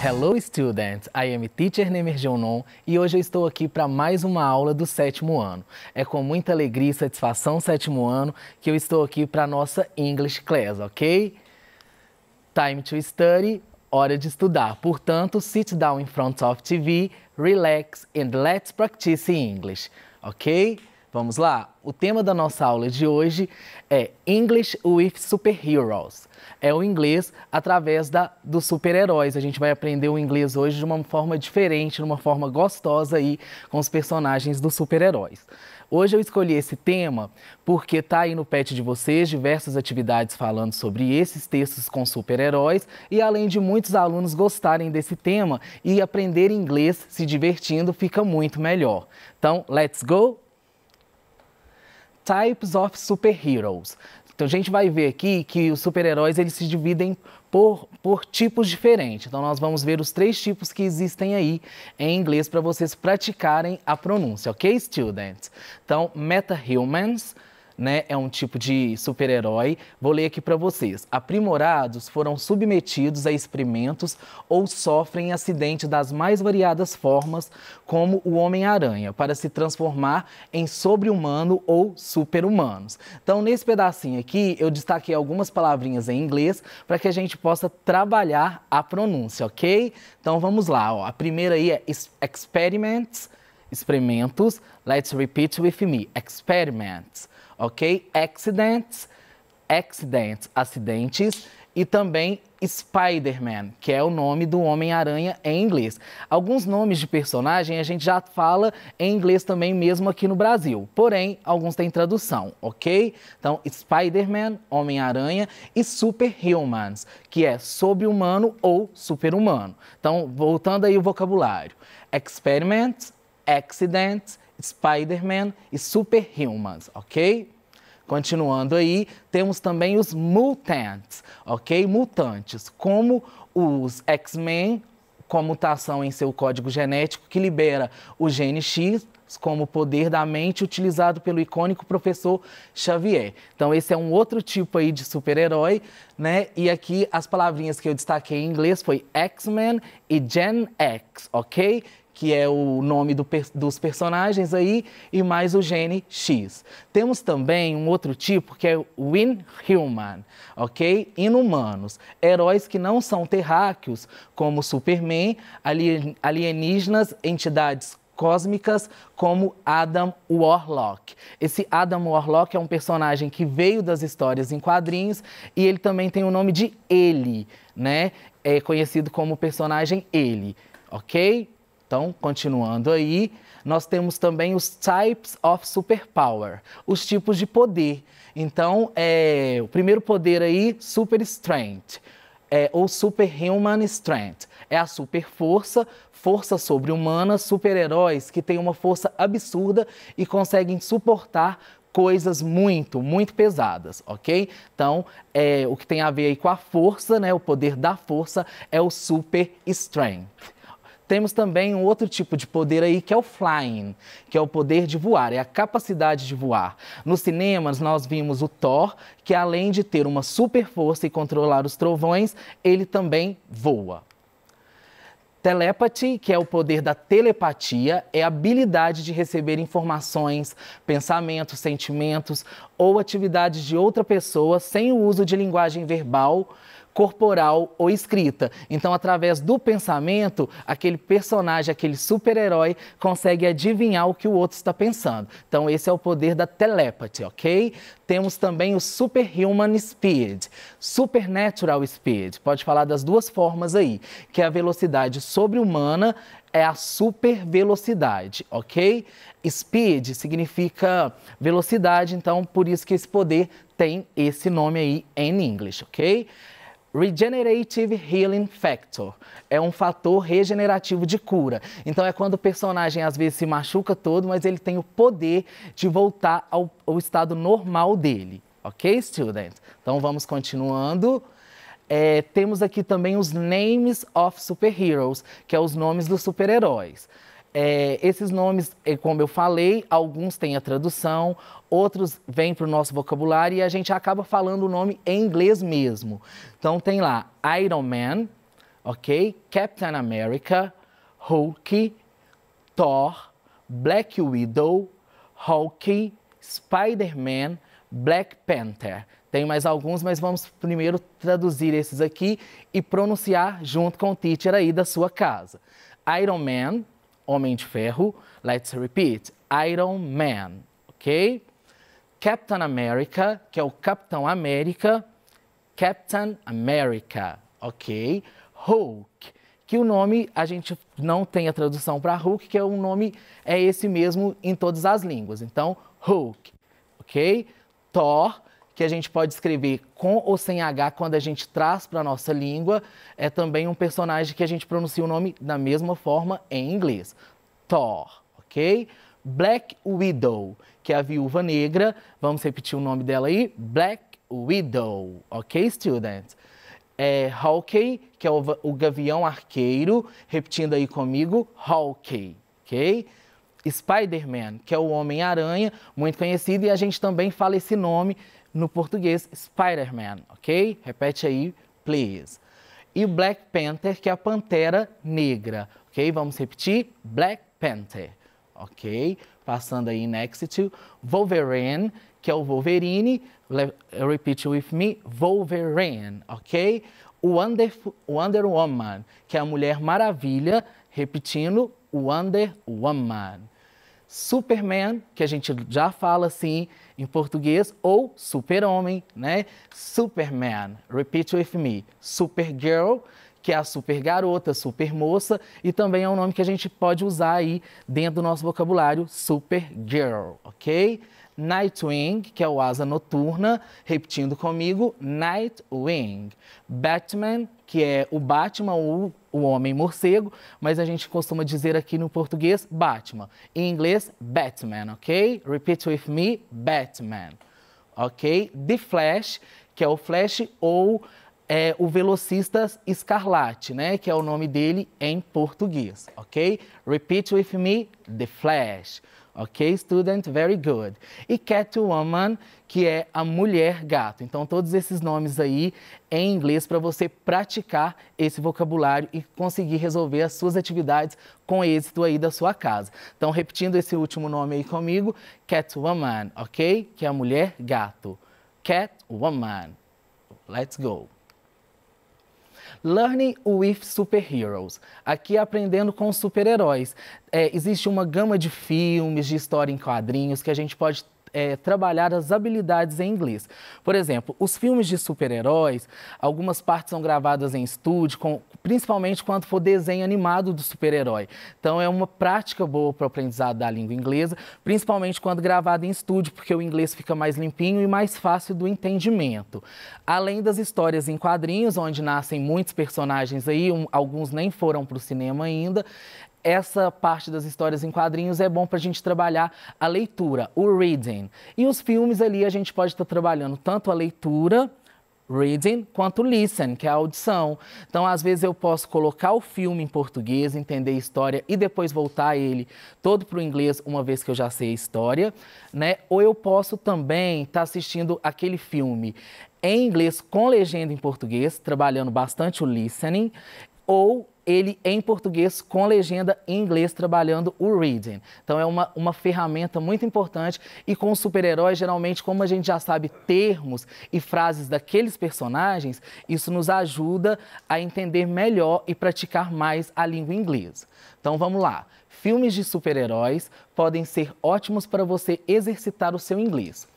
Hello students, I am teacher Nemer Jonon e hoje eu estou aqui para mais uma aula do 7º ano. É com muita alegria e satisfação 7º ano que eu estou aqui para a nossa English class, ok? Time to study, hora de estudar. Portanto, sit down in front of TV, relax and let's practice English, ok? Vamos lá? O tema da nossa aula de hoje é English with Superheroes. É o inglês através dos super-heróis. A gente vai aprender o inglês hoje de uma forma diferente, de uma forma gostosa aí com os personagens dos super-heróis. Hoje eu escolhi esse tema porque está aí no pet de vocês diversas atividades falando sobre esses textos com super-heróis e além de muitos alunos gostarem desse tema e aprender inglês se divertindo fica muito melhor. Então, let's go! Types of superheroes. Então a gente vai ver aqui que os super-heróis eles se dividem por tipos diferentes. Então nós vamos ver os 3 tipos que existem aí em inglês para vocês praticarem a pronúncia, ok, students? Então, meta-humans, né, é um tipo de super-herói. Vou ler aqui para vocês. Aprimorados foram submetidos a experimentos ou sofrem acidentes das mais variadas formas, como o Homem-Aranha, para se transformar em sobre-humano ou super-humanos. Então, nesse pedacinho aqui, eu destaquei algumas palavrinhas em inglês para que a gente possa trabalhar a pronúncia, ok? Então, vamos lá. Ó. A primeira aí é experiments, experimentos. Let's repeat with me. Experiments. Ok? Accidents, acidentes, e também Spider-Man, que é o nome do Homem-Aranha em inglês. Alguns nomes de personagem a gente já fala em inglês também mesmo aqui no Brasil, porém, alguns têm tradução, ok? Então, Spider-Man, Homem-Aranha, e Superhumans, que é sobre-humano ou super-humano. Então, voltando aí o vocabulário. Experiments, accidents, Spider-Man e Superhumans, ok? Continuando aí, temos também os mutants, ok? Mutantes, como os X-Men, com mutação em seu código genético que libera o gene X como poder da mente utilizado pelo icônico professor Xavier. Então esse é um outro tipo aí de super-herói, né? E aqui as palavrinhas que eu destaquei em inglês foi X-Men e Gen X, ok? Que é o nome dos personagens aí, e mais o gene X. Temos também um outro tipo que é o Inhuman, ok? Inumanos. Heróis que não são terráqueos, como Superman, alienígenas, entidades cósmicas, como Adam Warlock. Esse Adam Warlock é um personagem que veio das histórias em quadrinhos e ele também tem o nome de Ele, né? É conhecido como personagem Ele, ok? Então, continuando aí, nós temos também os types of superpower, os tipos de poder. Então, o primeiro poder aí, super strength, ou superhuman strength. É a super força, força sobre-humana, super-heróis que têm uma força absurda e conseguem suportar coisas muito pesadas, ok? Então, o que tem a ver aí com a força, né, o poder da força é o super strength. Temos também um outro tipo de poder aí, que é o flying, que é o poder de voar, é a capacidade de voar. Nos cinemas, nós vimos o Thor, que além de ter uma super força e controlar os trovões, ele também voa. Telepathy, que é o poder da telepatia, é a habilidade de receber informações, pensamentos, sentimentos ou atividades de outra pessoa sem o uso de linguagem verbal, corporal ou escrita. Então, através do pensamento, aquele personagem, aquele super-herói consegue adivinhar o que o outro está pensando. Então, esse é o poder da telepathy, ok? Temos também o superhuman speed, supernatural speed. Pode falar das duas formas aí, que é a velocidade sobre-humana, é a super velocidade, ok? Speed significa velocidade, então por isso que esse poder tem esse nome aí em inglês, ok? Regenerative Healing Factor é um fator regenerativo de cura. Então é quando o personagem às vezes se machuca todo, mas ele tem o poder de voltar ao estado normal dele. Ok, students? Então vamos continuando. Temos aqui também os Names of Superheroes, que é os nomes dos super-heróis. Esses nomes, como eu falei, alguns têm a tradução, outros vêm para o nosso vocabulário e a gente acaba falando o nome em inglês mesmo. Então tem lá Iron Man, ok? Captain America, Hulk, Thor, Black Widow, Hawkeye, Spider-Man, Black Panther. Tem mais alguns, mas vamos primeiro traduzir esses aqui e pronunciar junto com o teacher aí da sua casa. Iron Man, Homem de Ferro. Let's repeat. Iron Man, ok? Captain America, que é o Capitão América. Captain America, ok? Hulk, que o nome a gente não tem a tradução para Hulk, que é o nome é esse mesmo em todas as línguas. Então, Hulk, ok? Thor, que a gente pode escrever com ou sem H quando a gente traz para a nossa língua, é também um personagem que a gente pronuncia o nome da mesma forma em inglês. Thor, ok? Black Widow, que é a Viúva Negra. Vamos repetir o nome dela aí? Black Widow, ok, students? Hawkeye, que é o Gavião Arqueiro. Repetindo aí comigo, Hawkeye, ok? Spider-Man, que é o Homem-Aranha, muito conhecido, e a gente também fala esse nome no português, Spider-Man, ok? Repete aí, please. E Black Panther, que é a Pantera Negra, ok? Vamos repetir, Black Panther, ok? Passando aí, next to Wolverine, que é o Wolverine, repeat with me, Wolverine, ok? Wonder Woman, que é a Mulher Maravilha, repetindo, Wonder Woman. Superman, que a gente já fala assim em português, ou Super-Homem, né? Superman, repeat with me. Supergirl, que é a super garota, super moça, e também é um nome que a gente pode usar aí dentro do nosso vocabulário, Supergirl, ok? Nightwing, que é o Asa Noturna, repetindo comigo, Nightwing. Batman, que é o Batman ou o Homem Morcego, mas a gente costuma dizer aqui no português, Batman. Em inglês, Batman, ok? Repeat with me, Batman, ok? The Flash, que é o Flash ou o Velocista Escarlate, né? Que é o nome dele em português, ok? Repeat with me, The Flash. Ok, student? Very good. E Catwoman, que é a Mulher Gato. Então, todos esses nomes aí em inglês para você praticar esse vocabulário e conseguir resolver as suas atividades com êxito aí da sua casa. Então, repetindo esse último nome aí comigo, Catwoman, ok? Que é a Mulher Gato. Catwoman. Let's go. Learning with Superheroes. Aqui aprendendo com super-heróis. Existe uma gama de filmes, de história em quadrinhos que a gente pode trabalhar as habilidades em inglês. Por exemplo, os filmes de super-heróis, algumas partes são gravadas em estúdio, principalmente quando for desenho animado do super-herói. Então é uma prática boa para o aprendizado da língua inglesa, principalmente quando gravado em estúdio, porque o inglês fica mais limpinho e mais fácil do entendimento. Além das histórias em quadrinhos, onde nascem muitos personagens aí, alguns nem foram para o cinema ainda. Essa parte das histórias em quadrinhos é bom para a gente trabalhar a leitura, o reading. E os filmes ali a gente pode estar trabalhando tanto a leitura, reading, quanto listen, que é a audição. Então, às vezes eu posso colocar o filme em português, entender a história e depois voltar ele todo para o inglês, uma vez que eu já sei a história, né? Ou eu posso também estar assistindo aquele filme em inglês com legenda em português, trabalhando bastante o listening, ou ele em português com legenda em inglês, trabalhando o reading. Então é uma ferramenta muito importante e com os super-heróis, geralmente, como a gente já sabe termos e frases daqueles personagens, isso nos ajuda a entender melhor e praticar mais a língua inglesa. Então vamos lá. Filmes de super-heróis podem ser ótimos para você exercitar o seu inglês.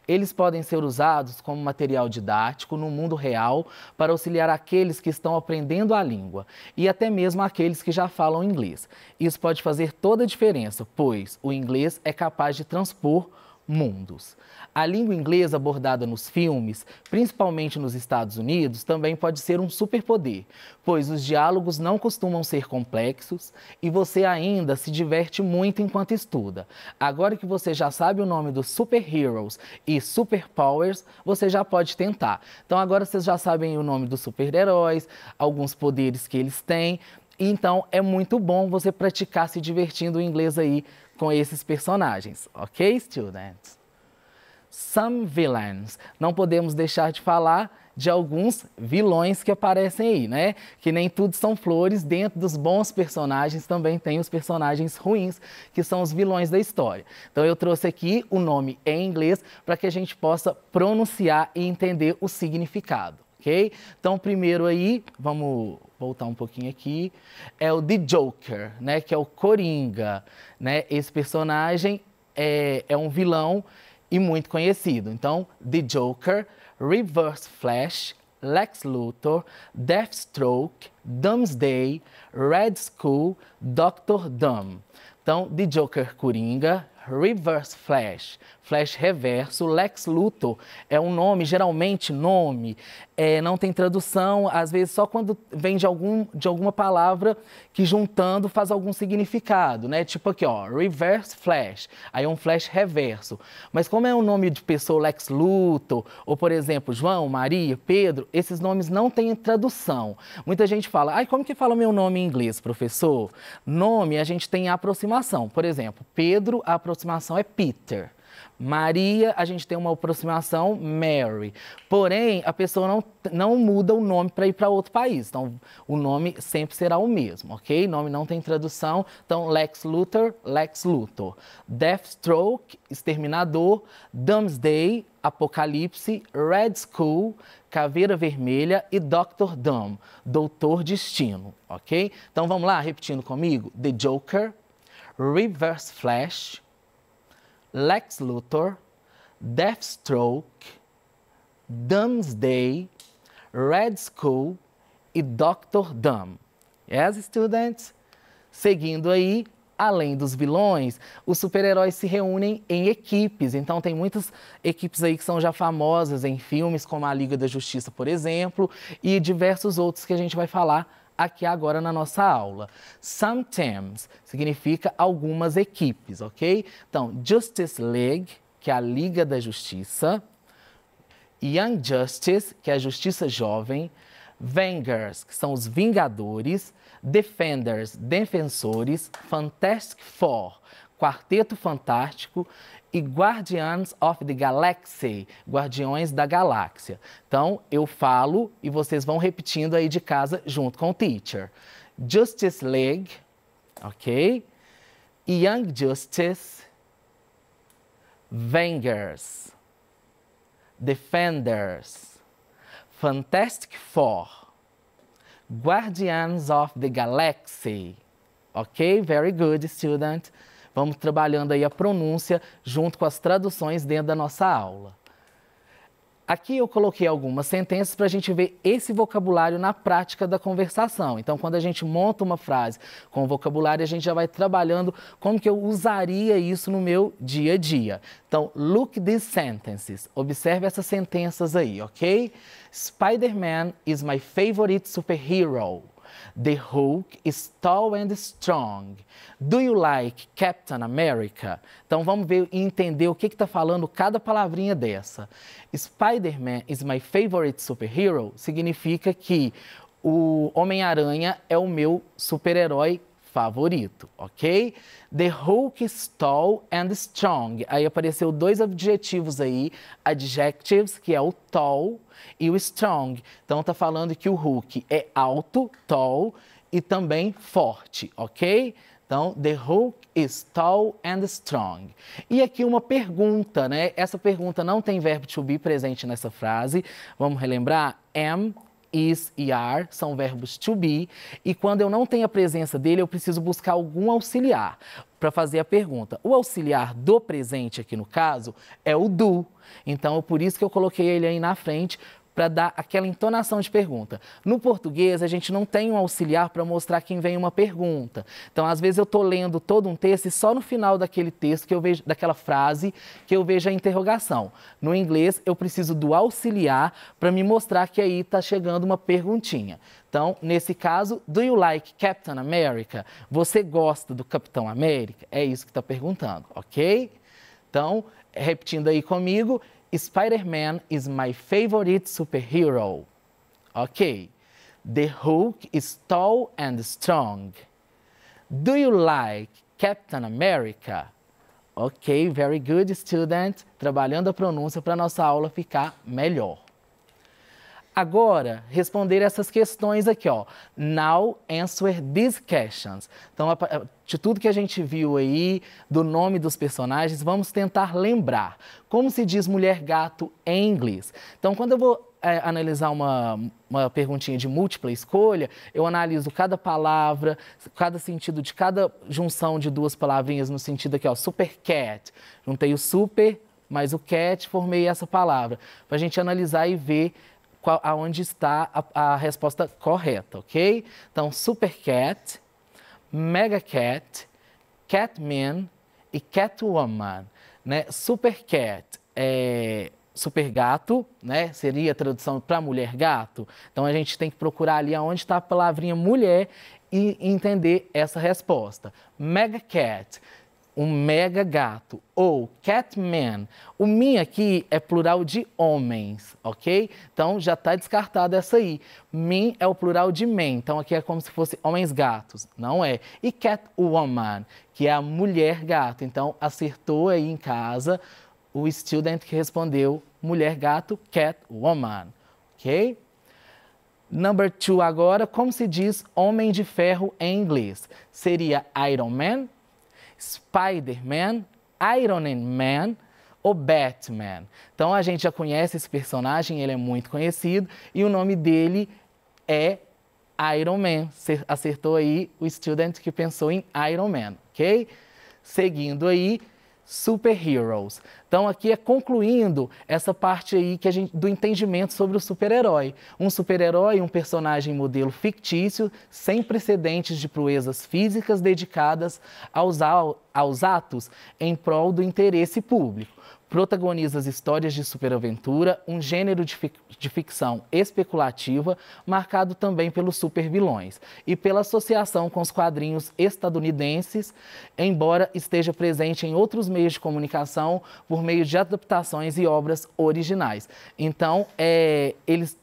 Eles podem ser usados como material didático no mundo real para auxiliar aqueles que estão aprendendo a língua e até mesmo aqueles que já falam inglês. Isso pode fazer toda a diferença, pois o inglês é capaz de transpor mundos. A língua inglesa abordada nos filmes, principalmente nos Estados Unidos, também pode ser um superpoder, pois os diálogos não costumam ser complexos e você ainda se diverte muito enquanto estuda. Agora que você já sabe o nome dos superheroes e superpowers, você já pode tentar. Então agora vocês já sabem o nome dos super-heróis, alguns poderes que eles têm. Então é muito bom você praticar se divertindo o inglês aí com esses personagens, ok, students? Some villains. Não podemos deixar de falar de alguns vilões que aparecem aí, né? Que nem tudo são flores, dentro dos bons personagens também tem os personagens ruins, que são os vilões da história. Então eu trouxe aqui o nome em inglês para que a gente possa pronunciar e entender o significado, ok? Então primeiro aí, vamos voltar um pouquinho aqui, é o The Joker, né? Que é o Coringa, né? Esse personagem é um vilão e muito conhecido. Então, The Joker, Reverse Flash, Lex Luthor, Deathstroke, Doomsday, Red Skull, Dr. Doom. Então, The Joker Coringa, Reverse Flash, Flash Reverso, Lex Luthor é um nome, geralmente nome, não tem tradução, às vezes só quando vem de alguma palavra que juntando faz algum significado, né? Tipo aqui, ó, Reverse Flash, aí é um Flash reverso. Mas como é um nome de pessoa, Lex Luthor, ou por exemplo, João, Maria, Pedro, esses nomes não têm tradução. Muita gente fala, ai, como que fala meu nome em inglês, professor? Nome, a gente tem aproximação. Por exemplo, Pedro, a aproximação é Peter. Maria, a gente tem uma aproximação Mary. Porém, a pessoa não muda o nome para ir para outro país. Então, o nome sempre será o mesmo, ok? Nome não tem tradução. Então, Lex Luthor, Lex Luthor. Deathstroke, Exterminador. Doomsday, Apocalipse. Red Skull, Caveira Vermelha. E Dr. Doom, Doutor Destino, ok? Então, vamos lá, repetindo comigo. The Joker, Reverse Flash, Lex Luthor, Deathstroke, Doomsday, Red Skull e Dr. Doom. Yes, students? Seguindo aí, além dos vilões, os super-heróis se reúnem em equipes. Então, tem muitas equipes aí que são já famosas em filmes, como a Liga da Justiça, por exemplo, e diversos outros que a gente vai falar aqui agora na nossa aula. Some teams significa algumas equipes, ok? Então, Justice League, que é a Liga da Justiça. Young Justice, que é a Justiça Jovem. Vengers, que são os Vingadores. Defenders, Defensores. Fantastic Four, Quarteto Fantástico. E Guardians of the Galaxy, Guardiões da Galáxia. Então, eu falo e vocês vão repetindo aí de casa junto com o teacher. Justice League, ok? Young Justice, Vengers, Defenders, Fantastic Four, Guardians of the Galaxy. Ok? Very good, student. Vamos trabalhando aí a pronúncia junto com as traduções dentro da nossa aula. Aqui eu coloquei algumas sentenças para a gente ver esse vocabulário na prática da conversação. Então, quando a gente monta uma frase com vocabulário, a gente já vai trabalhando como que eu usaria isso no meu dia a dia. Então, look these sentences. Observe essas sentenças aí, ok? Spider-Man is my favorite superhero. The Hulk is tall and strong. Do you like Captain America? Então vamos ver e entender o que está falando cada palavrinha dessa. Spider-Man is my favorite superhero significa que o Homem-Aranha é o meu super-herói favorito, ok? The Hulk is tall and strong. Aí apareceu dois adjetivos aí, adjectives, que é o tall e o strong. Então tá falando que o Hulk é alto, tall, e também forte, ok? Então, the Hulk is tall and strong. E aqui uma pergunta, né? Essa pergunta não tem verbo to be presente nessa frase. Vamos relembrar? Am, is e are são verbos to be, e quando eu não tenho a presença dele, eu preciso buscar algum auxiliar para fazer a pergunta. O auxiliar do presente aqui no caso é o do, então por isso que eu coloquei ele aí na frente, para dar aquela entonação de pergunta. No português, a gente não tem um auxiliar para mostrar quem vem uma pergunta. Então, às vezes, eu estou lendo todo um texto e só no final daquele texto, que eu vejo, daquela frase, que eu vejo a interrogação. No inglês, eu preciso do auxiliar para me mostrar que aí está chegando uma perguntinha. Então, nesse caso, do you like Captain America? Você gosta do Capitão América? É isso que está perguntando, ok? Então, repetindo aí comigo, Spider-Man is my favorite superhero. Ok. The Hulk is tall and strong. Do you like Captain America? Ok, very good, student. Trabalhando a pronúncia para nossa aula ficar melhor. Agora, responder essas questões aqui, ó. Now answer these questions. Então, de tudo que a gente viu aí, do nome dos personagens, vamos tentar lembrar. Como se diz mulher gato em inglês? Então, quando eu vou analisar uma perguntinha de múltipla escolha, eu analiso cada palavra, cada sentido de cada junção de duas palavrinhas, no sentido aqui, ó, super cat. Juntei o super, mais o cat, formei essa palavra. Para a gente analisar e ver aonde está a resposta correta, ok? Então, super cat, mega cat, catman e catwoman, né? Super cat é super gato, né? Seria a tradução para mulher gato. Então, a gente tem que procurar ali aonde está a palavrinha mulher e entender essa resposta. Mega cat, um mega gato. Ou catman, o man aqui é plural de homens, ok? Então, já está descartada essa aí. Man é o plural de men, então aqui é como se fosse homens gatos, não é. E catwoman, que é a mulher gato. Então, acertou aí em casa o student que respondeu mulher gato, catwoman, ok? Number 2 agora, como se diz homem de ferro em inglês? Seria Iron Man, Spider-Man, Iron Man ou Batman. Então, a gente já conhece esse personagem, ele é muito conhecido e o nome dele é Iron Man. Você acertou aí o student que pensou em Iron Man, ok? Seguindo aí, superheroes. Então, aqui é concluindo essa parte aí do entendimento sobre o super-herói. Um super-herói, um personagem modelo fictício, sem precedentes de proezas físicas dedicadas aos atos em prol do interesse público. Protagoniza as histórias de superaventura, um gênero de ficção especulativa, marcado também pelos supervilões e pela associação com os quadrinhos estadunidenses, embora esteja presente em outros meios de comunicação por meio de adaptações e obras originais. Então, eles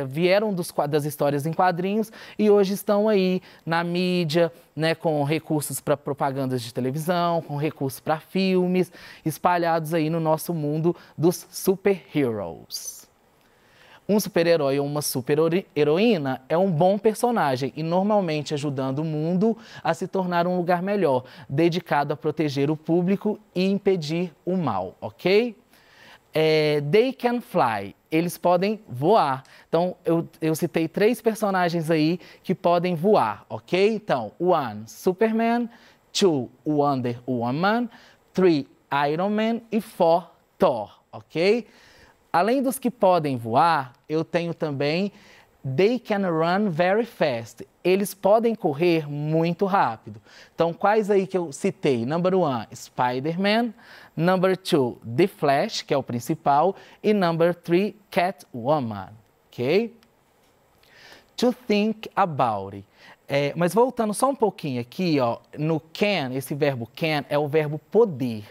vieram das histórias em quadrinhos e hoje estão aí na mídia, né, com recursos para propagandas de televisão, com recursos para filmes, espalhados aí no nosso mundo dos super-heroes. Um super-herói ou uma super-heroína é um bom personagem e normalmente ajudando o mundo a se tornar um lugar melhor, dedicado a proteger o público e impedir o mal, ok? They can fly, eles podem voar. Então, eu citei 3 personagens aí que podem voar, ok? Então, 1, Superman, 2, Wonder Woman, 3, Iron Man e 4, Thor, ok? Além dos que podem voar, eu tenho também They can run very fast. Eles podem correr muito rápido. Então, quais aí que eu citei? Number 1, Spider-Man. Number 2, The Flash, que é o principal. E number 3, Catwoman. Ok? To think about it. Mas voltando só um pouquinho aqui, ó, no can, esse verbo can é o verbo poder,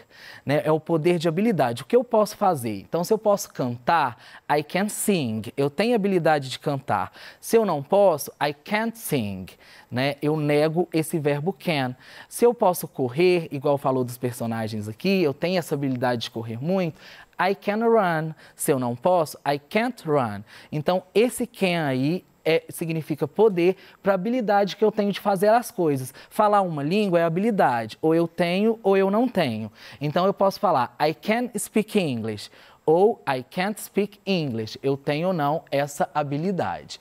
né? É o poder de habilidade. O que eu posso fazer? Então, se eu posso cantar, I can sing. Eu tenho habilidade de cantar. Se eu não posso, I can't sing, né? Eu nego esse verbo can. Se eu posso correr, igual falou dos personagens aqui, eu tenho essa habilidade de correr muito, I can run. Se eu não posso, I can't run. Então, esse can aí significa poder para a habilidade que eu tenho de fazer as coisas. Falar uma língua é habilidade, ou eu tenho ou eu não tenho. Então, eu posso falar I can speak English ou I can't speak English. Eu tenho ou não essa habilidade.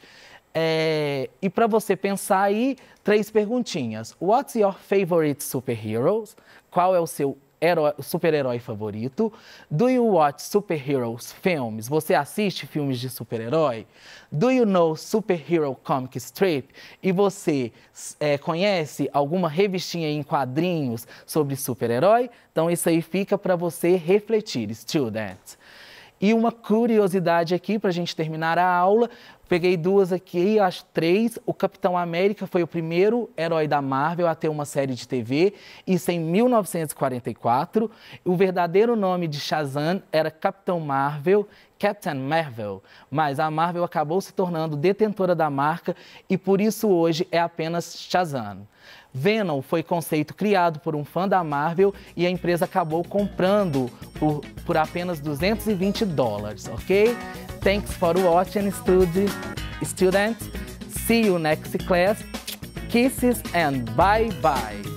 E para você pensar aí, 3 perguntinhas. What's your favorite superheroes? Qual é o seu super-herói favorito? Do you watch superheroes films? Você assiste filmes de super-herói? Do you know superhero comic strip? E você conhece alguma revistinha em quadrinhos sobre super-herói? Então isso aí fica para você refletir, students. E uma curiosidade aqui para a gente terminar a aula. Peguei 2 aqui, acho 3. O Capitão América foi o primeiro herói da Marvel a ter uma série de TV, isso em 1944. O verdadeiro nome de Shazam era Capitão Marvel, Captain Marvel, mas a Marvel acabou se tornando detentora da marca e por isso hoje é apenas Shazam. Venom foi conceito criado por um fã da Marvel e a empresa acabou comprando por apenas $220, ok? Thanks for watching, students. See you next class. Kisses and bye-bye.